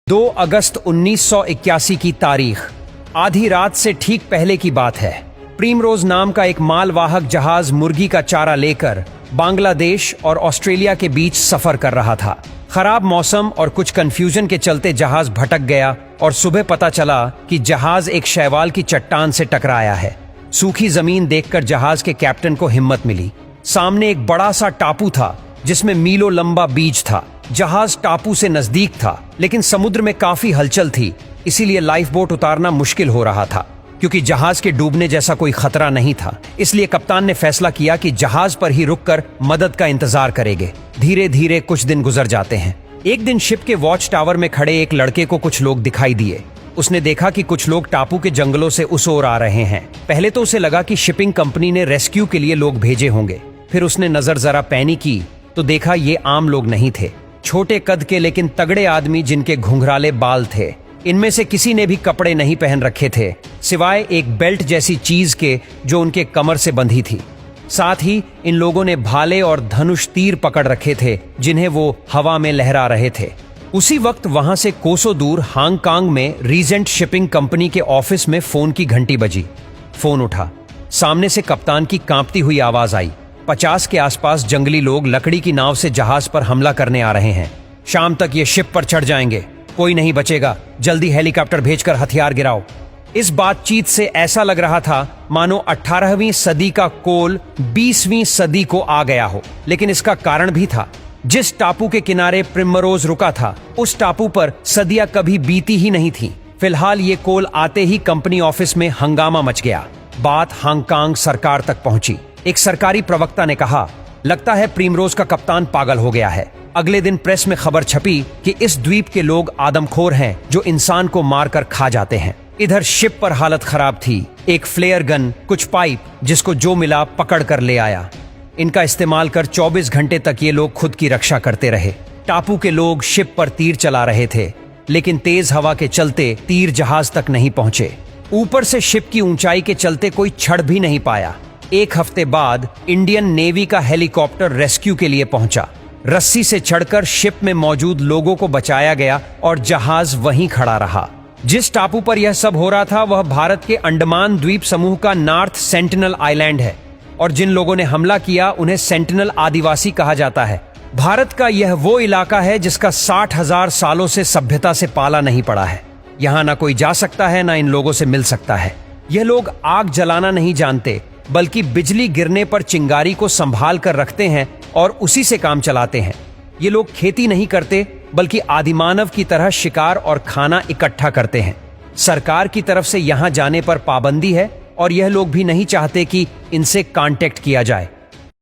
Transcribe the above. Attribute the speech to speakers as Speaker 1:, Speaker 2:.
Speaker 1: 2 अगस्त 1981 की तारीख, आधी रात से ठीक पहले की बात है। प्रिमरोज नाम का एक मालवाहक जहाज मुर्गी का चारा लेकर बांग्लादेश और ऑस्ट्रेलिया के बीच सफर कर रहा था। खराब मौसम और कुछ कंफ्यूजन के चलते जहाज भटक गया और सुबह पता चला कि जहाज एक शैवाल की चट्टान से टकराया है। सूखी जमीन देखकर जहाज के कैप्टन को हिम्मत मिली। सामने एक बड़ा सा टापू था जिसमें मीलों लंबा बीच था। जहाज टापू से नजदीक था लेकिन समुद्र में काफी हलचल थी, इसीलिए लाइफ बोट उतारना मुश्किल हो रहा था। क्योंकि जहाज के डूबने जैसा कोई खतरा नहीं था, इसलिए कप्तान ने फैसला किया कि जहाज पर ही रुककर मदद का इंतजार करेंगे। धीरे धीरे कुछ दिन गुजर जाते हैं। एक दिन शिप के वॉच टावर में खड़े एक लड़के को कुछ लोग दिखाई दिए। उसने देखा कि कुछ लोग टापू के जंगलों से उस ओर आ रहे हैं। पहले तो उसे लगा कि शिपिंग कंपनी ने रेस्क्यू के लिए लोग भेजे होंगे। फिर उसने नजर जरा पैनी की तो देखा ये आम लोग नहीं थे। छोटे कद के लेकिन तगड़े आदमी जिनके घुंघराले बाल थे। इनमें से किसी ने भी कपड़े नहीं पहन रखे थे, सिवाय एक बेल्ट जैसी चीज के जो उनके कमर से बंधी थी। साथ ही इन लोगों ने भाले और धनुष तीर पकड़ रखे थे जिन्हें वो हवा में लहरा रहे थे। उसी वक्त वहां से कोसों दूर हांगकांग में रीजेंट शिपिंग कंपनी के ऑफिस में फोन की घंटी बजी। फोन उठा। सामने से कप्तान की कांपती हुई आवाज आई। 50 के आसपास जंगली लोग लकड़ी की नाव से जहाज पर हमला करने आ रहे हैं। शाम तक ये शिप पर चढ़ जाएंगे, कोई नहीं बचेगा। जल्दी हेलीकॉप्टर भेजकर हथियार गिराओ। इस बातचीत से ऐसा लग रहा था मानो 18वीं सदी का कोल 20वीं सदी को आ गया हो। लेकिन इसका कारण भी था। जिस टापू के किनारे प्रिमरोज रुका था, उस टापू पर सदियां कभी बीती ही नहीं थी। फिलहाल ये कोल आते ही कंपनी ऑफिस में हंगामा मच गया। बात हांगकांग सरकार तक पहुंची। एक सरकारी प्रवक्ता ने कहा, लगता है प्रिमरोज का कप्तान पागल हो गया है। अगले दिन प्रेस में खबर छपी कि इस द्वीप के लोग आदमखोर हैं जो इंसान को मारकर खा जाते हैं। इधर शिप पर हालत खराब थी। एक फ्लेयर गन, कुछ पाइप, जिसको जो मिला पकड़ कर ले आया। इनका इस्तेमाल कर 24 घंटे तक ये लोग खुद की रक्षा करते रहे। टापू के लोग शिप पर तीर चला रहे थे, लेकिन तेज हवा के चलते तीर जहाज तक नहीं पहुंचे। ऊपर से शिप की ऊंचाई के चलते कोई छड़ भी नहीं पाया। एक हफ्ते बाद इंडियन नेवी का हेलीकॉप्टर रेस्क्यू के लिए पहुंचा। रस्सी से चढ़कर शिप में मौजूद लोगों को बचाया गया और जहाज वहीं खड़ा रहा। जिस टापू पर यह सब हो रहा था वह भारत के अंडमान द्वीप समूह का नॉर्थ सेंटिनल आइलैंड है और जिन लोगों ने हमला किया उन्हें सेंटिनल आदिवासी कहा जाता है। भारत का यह वो इलाका है जिसका 60,000 सालों से सभ्यता से पाला नहीं पड़ा है। यहाँ ना कोई जा सकता है, ना इन लोगों से मिल सकता है। यह लोग आग जलाना नहीं जानते, बल्कि बिजली गिरने पर चिंगारी को संभाल कर रखते हैं और उसी से काम चलाते हैं। ये लोग खेती नहीं करते, बल्कि आदिमानव की तरह शिकार और खाना इकट्ठा करते हैं। सरकार की तरफ से यहाँ जाने पर पाबंदी है और यह लोग भी नहीं चाहते कि इनसे कांटेक्ट किया जाए।